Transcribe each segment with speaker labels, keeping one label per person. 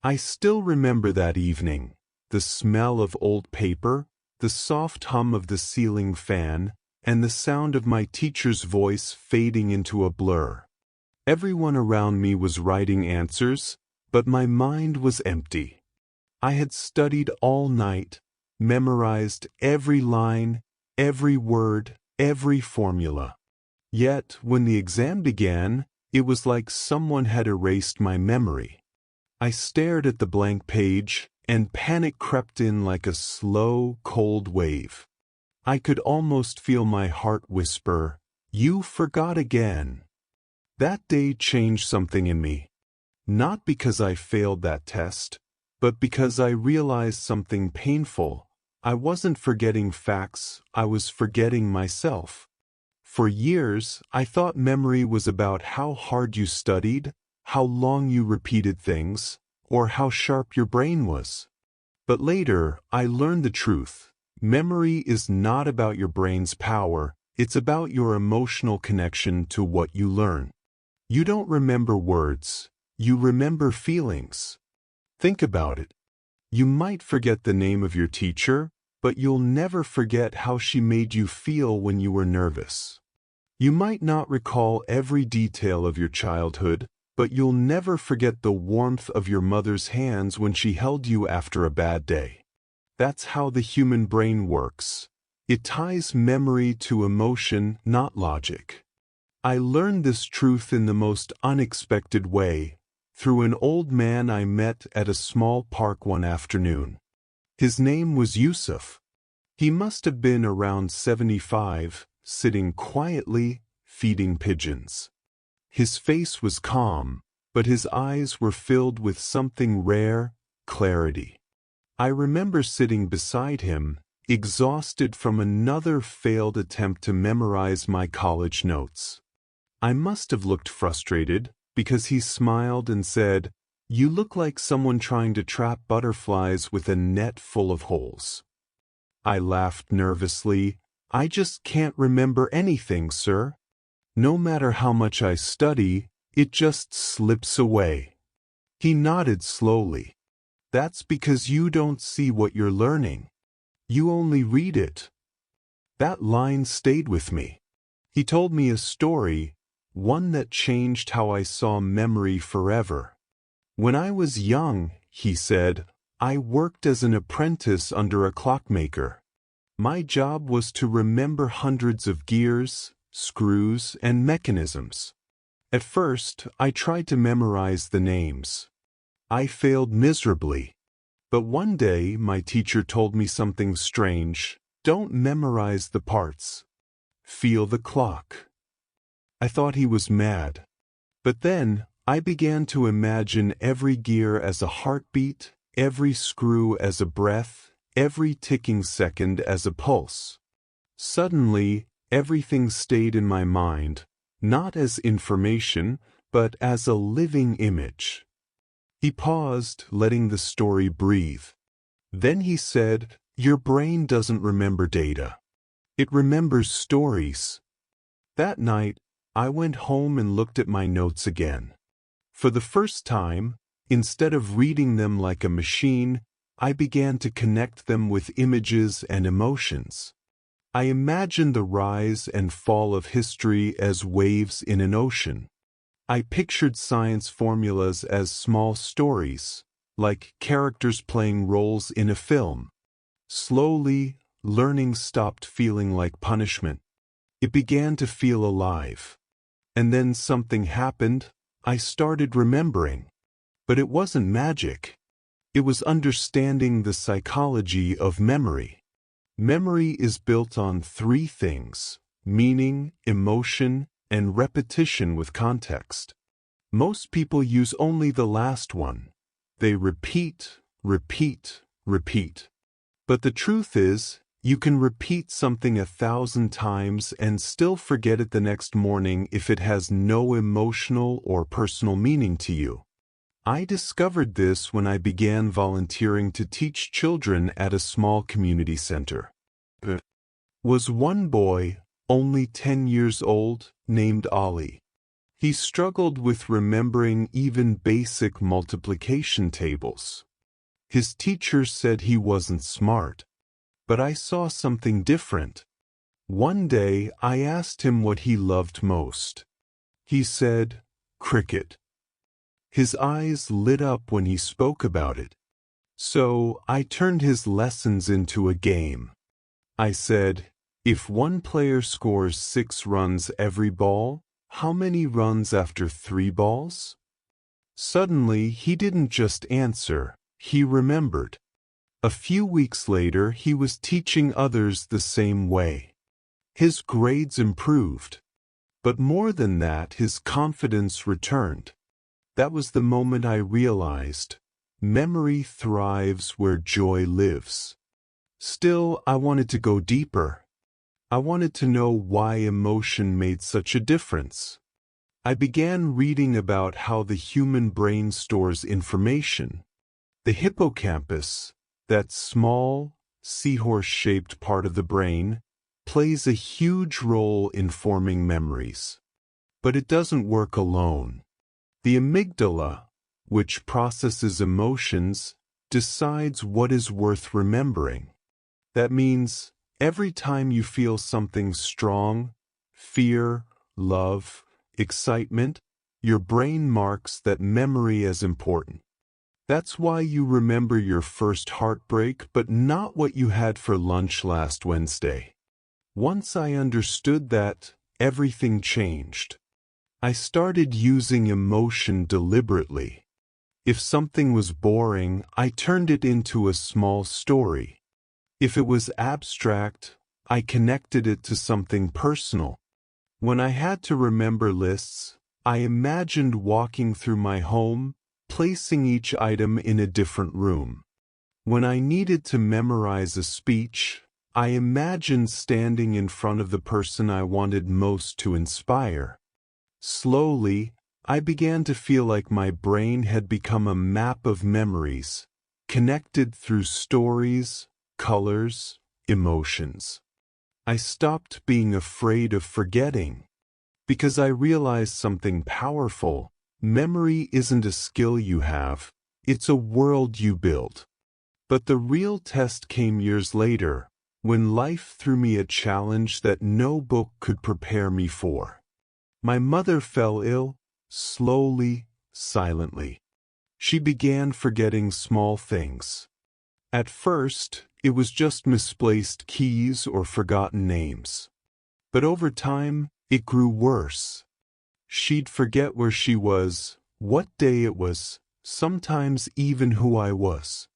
Speaker 1: I still remember that evening, the smell of old paper, the soft hum of the ceiling fan, and the sound of my teacher's voice fading into a blur. Everyone around me was writing answers, but my mind was empty. I had studied all night, memorized every line, every word, every formula. Yet, when the exam began, it was like someone had erased my memory. I stared at the blank page, and panic crept in like a slow, cold wave. I could almost feel my heart whisper, "You forgot again." That day changed something in me. Not because I failed that test, but because I realized something painful. I wasn't forgetting facts, I was forgetting myself. For years, I thought memory was about how hard you studied, how long you repeated things, or how sharp your brain was. But later, I learned the truth. Memory is not about your brain's power, it's about your emotional connection to what you learn. You don't remember words, you remember feelings. Think about it. You might forget the name of your teacher, but you'll never forget how she made you feel when you were nervous. You might not recall every detail of your childhood, but you'll never forget the warmth of your mother's hands when she held you after a bad day. That's how the human brain works. It ties memory to emotion, not logic. I learned this truth in the most unexpected way, through an old man I met at a small park one afternoon. His name was Yusuf. He must have been around 75, sitting quietly, feeding pigeons. His face was calm, but his eyes were filled with something rare, clarity. I remember sitting beside him, exhausted from another failed attempt to memorize my college notes. I must have looked frustrated, because he smiled and said, "You look like someone trying to trap butterflies with a net full of holes." I laughed nervously. "I just can't remember anything, sir. No matter how much I study, it just slips away." He nodded slowly. "That's because you don't see what you're learning. You only read it." That line stayed with me. He told me a story, one that changed how I saw memory forever. "When I was young," he said, "I worked as an apprentice under a clockmaker. My job was to remember hundreds of gears, screws, and mechanisms. At first, I tried to memorize the names. I failed miserably. But one day, my teacher told me something strange. Don't memorize the parts. Feel the clock." I thought he was mad. But then, I began to imagine every gear as a heartbeat, every screw as a breath, every ticking second as a pulse. Suddenly, everything stayed in my mind, not as information, but as a living image. He paused, letting the story breathe. Then he said, "Your brain doesn't remember data. It remembers stories." That night, I went home and looked at my notes again. For the first time, instead of reading them like a machine, I began to connect them with images and emotions. I imagined the rise and fall of history as waves in an ocean. I pictured science formulas as small stories, like characters playing roles in a film. Slowly, learning stopped feeling like punishment. It began to feel alive. And then something happened. I started remembering. But it wasn't magic. It was understanding the psychology of memory. Memory is built on three things: meaning, emotion, and repetition with context. Most people use only the last one. They repeat, repeat, repeat. But the truth is, you can repeat something 1,000 times and still forget it the next morning if it has no emotional or personal meaning to you. I discovered this when I began volunteering to teach children at a small community center. There was one boy, only 10 years old, named Ollie. He struggled with remembering even basic multiplication tables. His teacher said he wasn't smart, but I saw something different. One day I asked him what he loved most. He said, "Cricket." His eyes lit up when he spoke about it. So I turned his lessons into a game. I said, "If one player scores 6 runs every ball, how many runs after 3 balls?" Suddenly, he didn't just answer, he remembered. A few weeks later, he was teaching others the same way. His grades improved. But more than that, his confidence returned. That was the moment I realized, memory thrives where joy lives. Still, I wanted to go deeper. I wanted to know why emotion made such a difference. I began reading about how the human brain stores information. The hippocampus, that small, seahorse-shaped part of the brain, plays a huge role in forming memories. But it doesn't work alone. The amygdala, which processes emotions, decides what is worth remembering. That means every time you feel something strong, fear, love, excitement, your brain marks that memory as important. That's why you remember your first heartbreak, but not what you had for lunch last Wednesday. Once I understood that, everything changed. I started using emotion deliberately. If something was boring, I turned it into a small story. If it was abstract, I connected it to something personal. When I had to remember lists, I imagined walking through my home, placing each item in a different room. When I needed to memorize a speech, I imagined standing in front of the person I wanted most to inspire. Slowly, I began to feel like my brain had become a map of memories, connected through stories, colors, emotions. I stopped being afraid of forgetting, because I realized something powerful. Memory isn't a skill you have, it's a world you build. But the real test came years later, when life threw me a challenge that no book could prepare me for. My mother fell ill, slowly, silently. She began forgetting small things. At first, it was just misplaced keys or forgotten names. But over time, it grew worse. She'd forget where she was, what day it was, sometimes even who I was.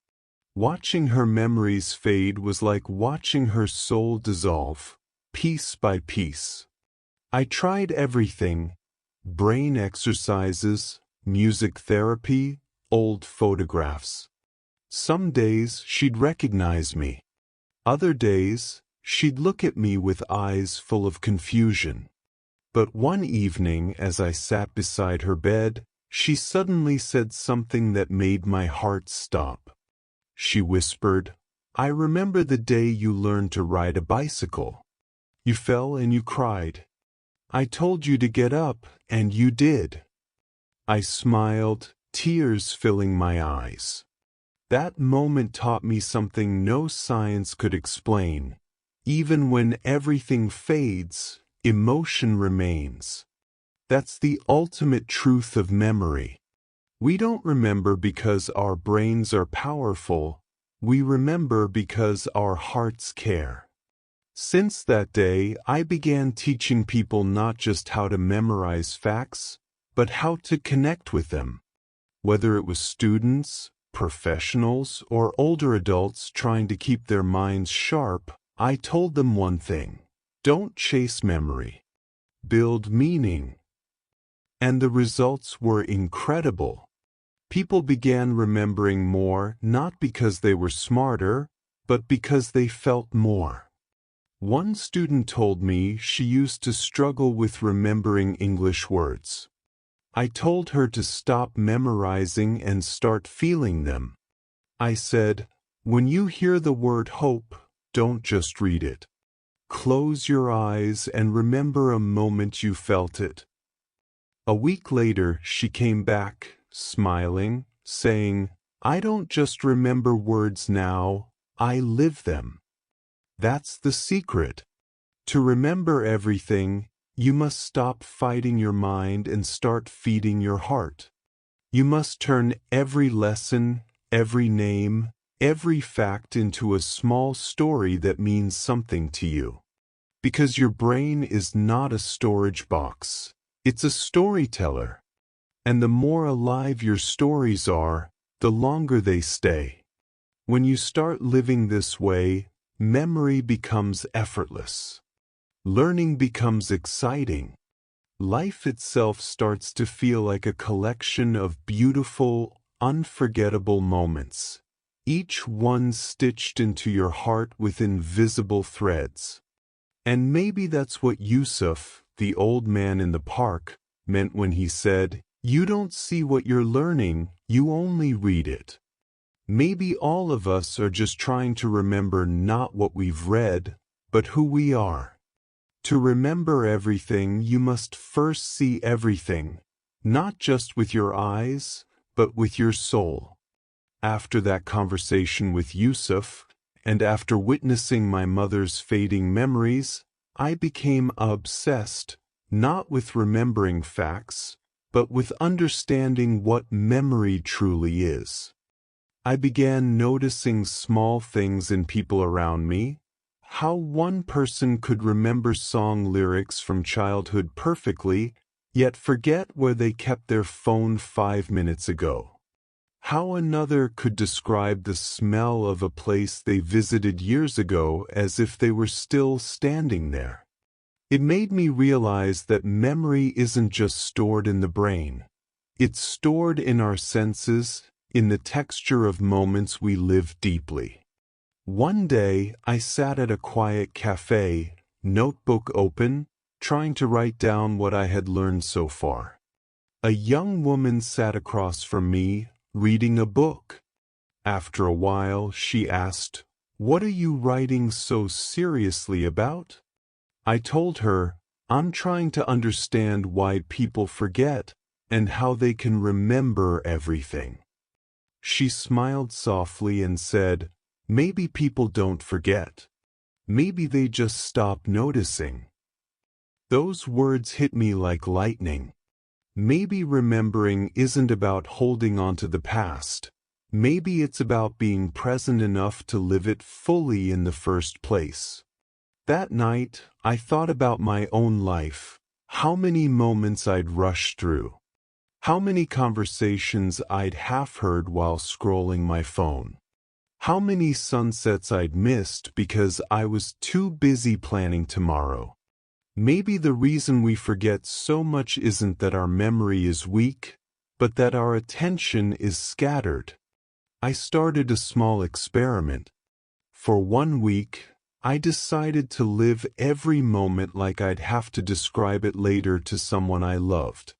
Speaker 1: Watching her memories fade was like watching her soul dissolve, piece by piece. I tried everything: brain exercises, music therapy, old photographs. Some days she'd recognize me. Other days, she'd look at me with eyes full of confusion. But one evening, as I sat beside her bed, she suddenly said something that made my heart stop. She whispered, "I remember the day you learned to ride a bicycle. You fell and you cried. I told you to get up, and you did." I smiled, tears filling my eyes. That moment taught me something no science could explain. Even when everything fades, emotion remains. That's the ultimate truth of memory. We don't remember because our brains are powerful. We remember because our hearts care. Since that day, I began teaching people not just how to memorize facts, but how to connect with them. Whether it was students, professionals, or older adults trying to keep their minds sharp, I told them one thing: don't chase memory. Build meaning. And the results were incredible. People began remembering more, not because they were smarter, but because they felt more. One student told me she used to struggle with remembering English words. I told her to stop memorizing and start feeling them. I said, when you hear the word hope, don't just read it. Close your eyes and remember a moment you felt it. A week later, she came back, smiling, saying, "I don't just remember words now, I live them." That's the secret. To remember everything, you must stop fighting your mind and start feeding your heart. You must turn every lesson, every name, every fact into a small story that means something to you. Because your brain is not a storage box. It's a storyteller. And the more alive your stories are, the longer they stay. When you start living this way, memory becomes effortless. Learning becomes exciting. Life itself starts to feel like a collection of beautiful, unforgettable moments, each one stitched into your heart with invisible threads. And maybe that's what Yusuf, the old man in the park, meant when he said, "You don't see what you're learning, you only read it." Maybe all of us are just trying to remember not what we've read, but who we are. To remember everything, you must first see everything, not just with your eyes, but with your soul. After that conversation with Yusuf, and after witnessing my mother's fading memories, I became obsessed, not with remembering facts, but with understanding what memory truly is. I began noticing small things in people around me, how one person could remember song lyrics from childhood perfectly, yet forget where they kept their phone 5 minutes ago. How another could describe the smell of a place they visited years ago as if they were still standing there. It made me realize that memory isn't just stored in the brain. It's stored in our senses, in the texture of moments we live deeply. One day, I sat at a quiet cafe, notebook open, trying to write down what I had learned so far. A young woman sat across from me, reading a book. After a while, she asked, "What are you writing so seriously about?" I told her, "I'm trying to understand why people forget and how they can remember everything." She smiled softly and said, "Maybe people don't forget. Maybe they just stop noticing." Those words hit me like lightning. Maybe remembering isn't about holding on to the past. Maybe it's about being present enough to live it fully in the first place. That night, I thought about my own life, how many moments I'd rushed through, how many conversations I'd half heard while scrolling my phone, how many sunsets I'd missed because I was too busy planning tomorrow. Maybe the reason we forget so much isn't that our memory is weak, but that our attention is scattered. I started a small experiment. For 1 week, I decided to live every moment like I'd have to describe it later to someone I loved.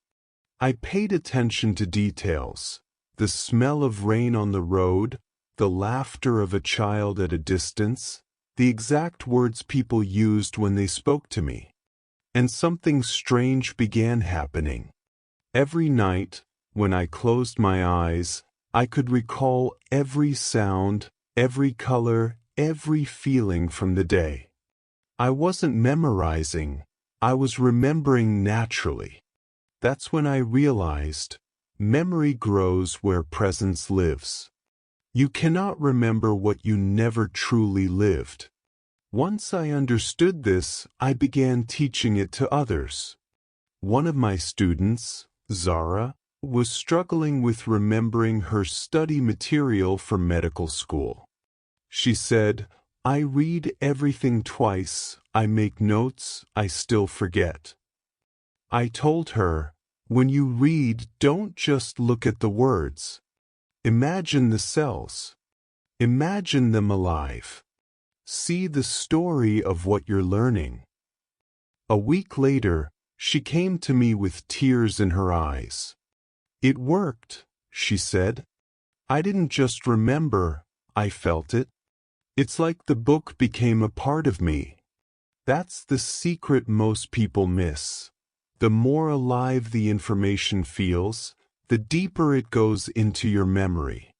Speaker 1: I paid attention to details, the smell of rain on the road, the laughter of a child at a distance, the exact words people used when they spoke to me. And something strange began happening. Every night, when I closed my eyes, I could recall every sound, every color, every feeling from the day. I wasn't memorizing, I was remembering naturally. That's when I realized, memory grows where presence lives. You cannot remember what you never truly lived. Once I understood this, I began teaching it to others. One of my students, Zara, was struggling with remembering her study material for medical school. She said, "I read everything twice, I make notes, I still forget." I told her, "When you read, don't just look at the words. Imagine the cells. Imagine them alive. See the story of what you're learning." A week later, she came to me with tears in her eyes. "It worked," she said. "I didn't just remember, I felt it. It's like the book became a part of me." That's the secret most people miss. The more alive the information feels, the deeper it goes into your memory.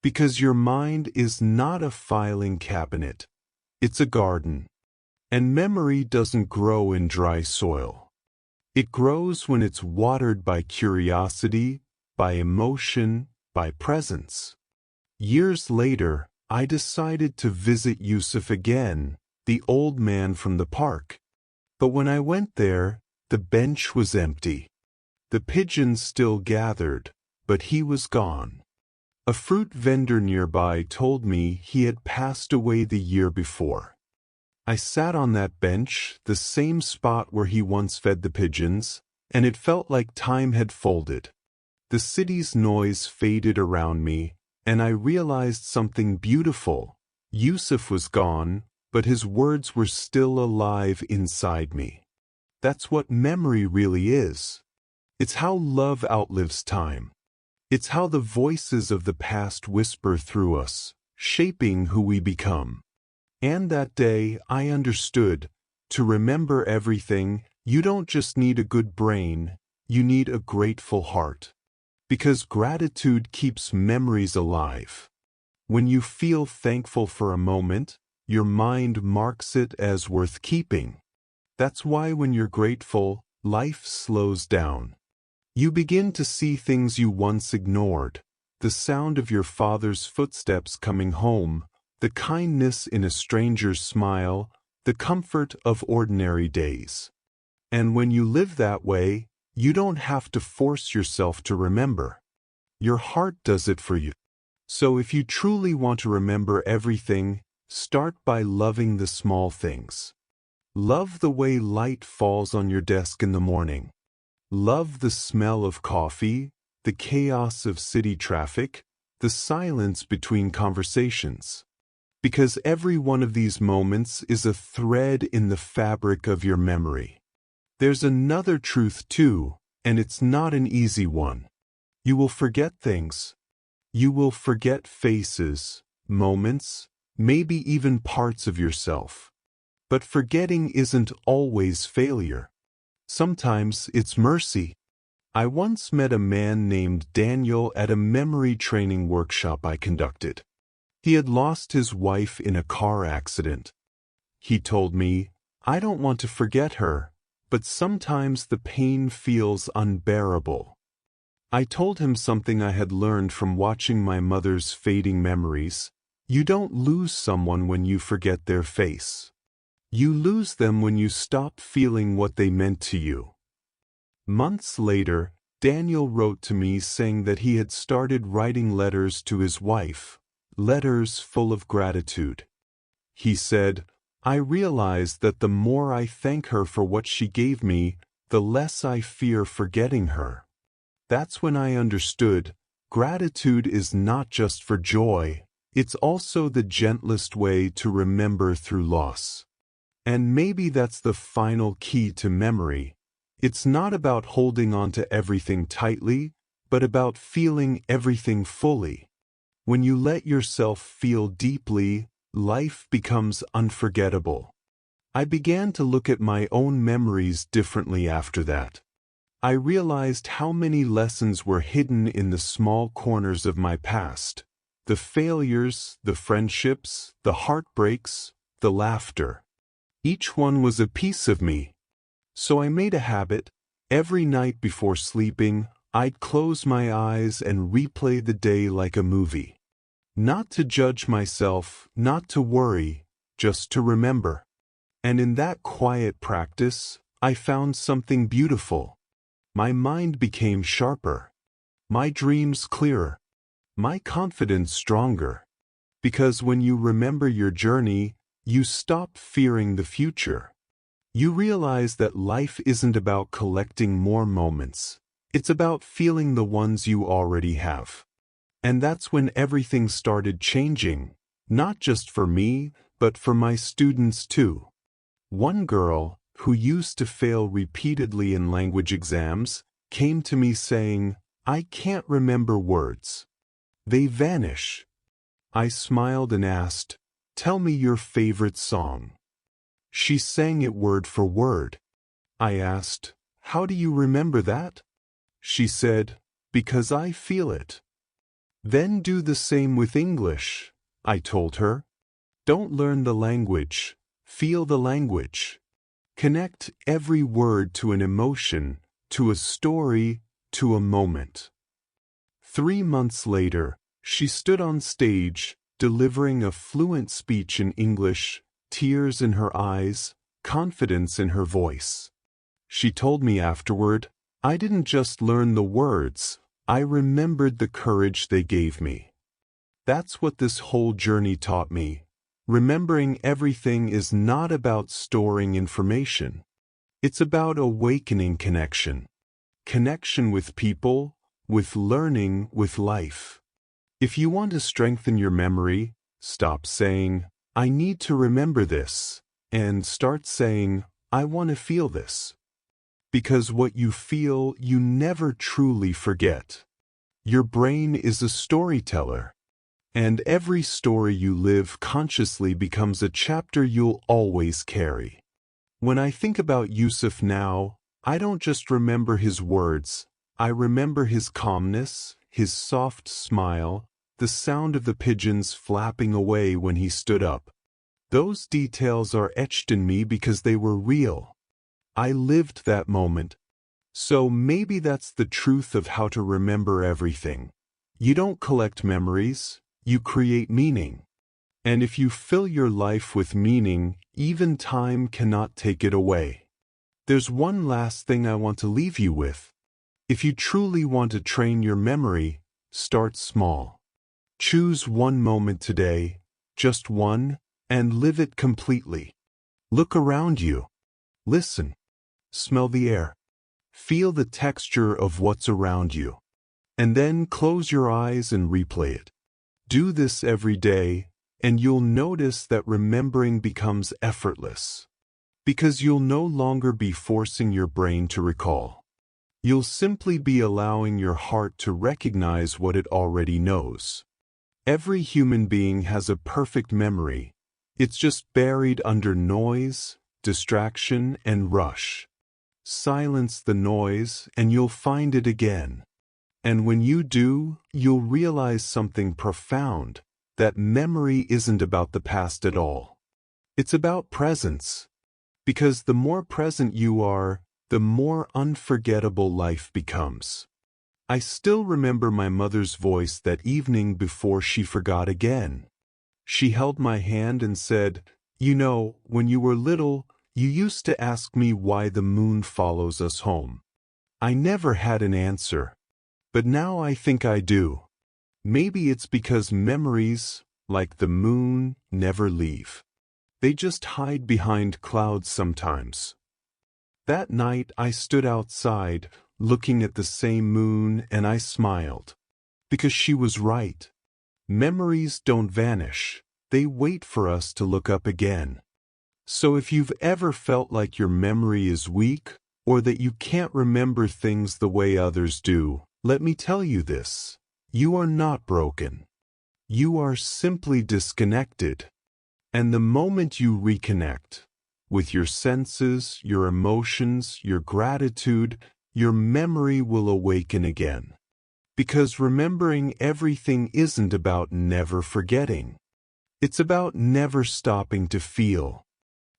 Speaker 1: Because your mind is not a filing cabinet, it's a garden. And memory doesn't grow in dry soil. It grows when it's watered by curiosity, by emotion, by presence. Years later, I decided to visit Yusuf again, the old man from the park. But when I went there, the bench was empty. The pigeons still gathered, but he was gone. A fruit vendor nearby told me he had passed away the year before. I sat on that bench, the same spot where he once fed the pigeons, and it felt like time had folded. The city's noise faded around me, and I realized something beautiful. Yusuf was gone, but his words were still alive inside me. That's what memory really is. It's how love outlives time. It's how the voices of the past whisper through us, shaping who we become. And that day, I understood, to remember everything, you don't just need a good brain, you need a grateful heart. Because gratitude keeps memories alive. When you feel thankful for a moment, your mind marks it as worth keeping. That's why when you're grateful, life slows down. You begin to see things you once ignored, the sound of your father's footsteps coming home, the kindness in a stranger's smile, the comfort of ordinary days. And when you live that way, you don't have to force yourself to remember. Your heart does it for you. So if you truly want to remember everything, start by loving the small things. Love the way light falls on your desk in the morning. Love the smell of coffee, the chaos of city traffic, the silence between conversations. Because every one of these moments is a thread in the fabric of your memory. There's another truth too, and it's not an easy one. You will forget things. You will forget faces, moments, maybe even parts of yourself. But forgetting isn't always failure. Sometimes it's mercy. I once met a man named Daniel at a memory training workshop I conducted. He had lost his wife in a car accident. He told me, I don't want to forget her, but sometimes the pain feels unbearable. I told him something I had learned from watching my mother's fading memories. You don't lose someone when you forget their face. You lose them when you stop feeling what they meant to you. Months later, Daniel wrote to me saying that he had started writing letters to his wife. Letters full of gratitude. He said, I realized that the more I thank her for what she gave me, the less I fear forgetting her. That's when I understood, gratitude is not just for joy, it's also the gentlest way to remember through loss. And maybe that's the final key to memory. It's not about holding on to everything tightly, but about feeling everything fully. When you let yourself feel deeply, life becomes unforgettable. I began to look at my own memories differently after that. I realized how many lessons were hidden in the small corners of my past. The failures, the friendships, the heartbreaks, the laughter. Each one was a piece of me. So I made a habit. Every night before sleeping, I'd close my eyes and replay the day like a movie. Not to judge myself, not to worry, just to remember. And in that quiet practice, I found something beautiful. My mind became sharper. My dreams clearer. My confidence stronger. Because when you remember your journey, you stop fearing the future. You realize that life isn't about collecting more moments. It's about feeling the ones you already have. And that's when everything started changing, not just for me, but for my students too. One girl, who used to fail repeatedly in language exams, came to me saying, I can't remember words. They vanish. I smiled and asked, tell me your favorite song. She sang it word for word. I asked, "How do you remember that?" She said, "Because I feel it." "Then do the same with English," I told her. "Don't learn the language, feel the language. Connect every word to an emotion, to a story, to a moment." 3 months later, she stood on stage, delivering a fluent speech in English, tears in her eyes, confidence in her voice. She told me afterward, "I didn't just learn the words, I remembered the courage they gave me." That's what this whole journey taught me. Remembering everything is not about storing information. It's about awakening connection. Connection with people, with learning, with life. If you want to strengthen your memory, stop saying, "I need to remember this," and start saying, "I want to feel this." Because what you feel, you never truly forget. Your brain is a storyteller. And every story you live consciously becomes a chapter you'll always carry. When I think about Yusuf now, I don't just remember his words, I remember his calmness, his soft smile, the sound of the pigeons flapping away when he stood up. Those details are etched in me because they were real. I lived that moment. So maybe that's the truth of how to remember everything. You don't collect memories. You create meaning. And if you fill your life with meaning, even time cannot take it away. There's one last thing I want to leave you with. If you truly want to train your memory, start small. Choose one moment today, just one, and live it completely. Look around you. Listen. Smell the air. Feel the texture of what's around you. And then close your eyes and replay it. Do this every day, and you'll notice that remembering becomes effortless. Because you'll no longer be forcing your brain to recall. You'll simply be allowing your heart to recognize what it already knows. Every human being has a perfect memory. It's just buried under noise, distraction, and rush. Silence the noise, and you'll find it again. And when you do, you'll realize something profound, that memory isn't about the past at all. It's about presence. Because the more present you are, the more unforgettable life becomes. I still remember my mother's voice that evening before she forgot again. She held my hand and said, "You know, when you were little, you used to ask me why the moon follows us home. I never had an answer. But now I think I do. Maybe it's because memories, like the moon, never leave. They just hide behind clouds sometimes." That night I stood outside, looking at the same moon, and I smiled. Because she was right. Memories don't vanish. They wait for us to look up again. So if you've ever felt like your memory is weak, or that you can't remember things the way others do, let me tell you this. You are not broken. You are simply disconnected. And the moment you reconnect with your senses, your emotions, your gratitude, your memory will awaken again. Because remembering everything isn't about never forgetting. It's about never stopping to feel.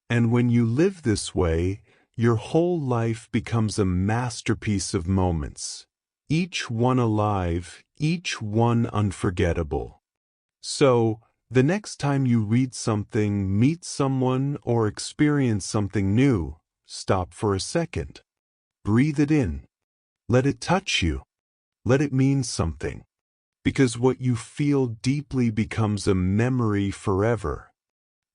Speaker 1: And when you live this way, your whole life becomes a masterpiece of moments. Each one alive, each one unforgettable. So, the next time you read something, meet someone, or experience something new, stop for a second. Breathe it in. Let it touch you. Let it mean something. Because what you feel deeply becomes a memory forever.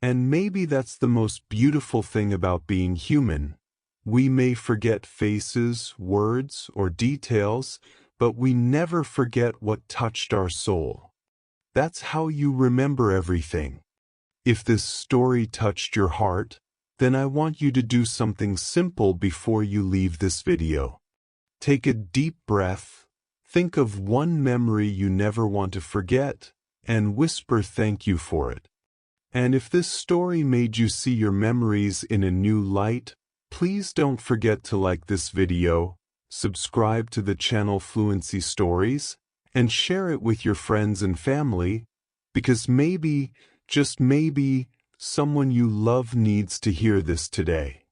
Speaker 1: And maybe that's the most beautiful thing about being human. We may forget faces, words, or details, but we never forget what touched our soul. That's how you remember everything. If this story touched your heart, then I want you to do something simple before you leave this video. Take a deep breath, think of one memory you never want to forget, and whisper thank you for it. And if this story made you see your memories in a new light, Please don't forget to like this video, subscribe to the channel Fluency Stories, and share it with your friends and family, because maybe, just maybe, someone you love needs to hear this today.